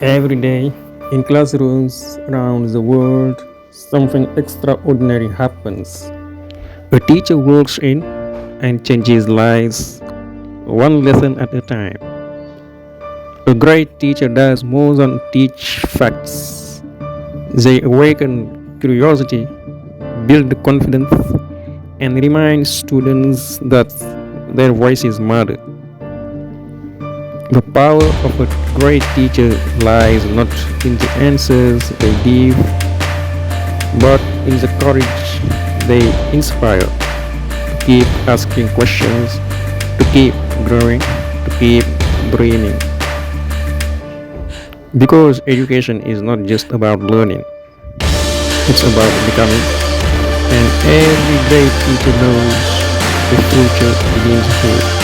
Every day, in classrooms around the world, something extraordinary happens. A teacher walks in and changes lives one lesson at a time. A great teacher does more than teach facts. They awaken curiosity, build confidence, and remind students that their voices matter. The power of a great teacher lies not in the answers they give, but in the courage they inspire to keep asking questions, to keep growing, to keep dreaming. Because education is not just about learning, it's about becoming, and every great teacher knows the future begins here.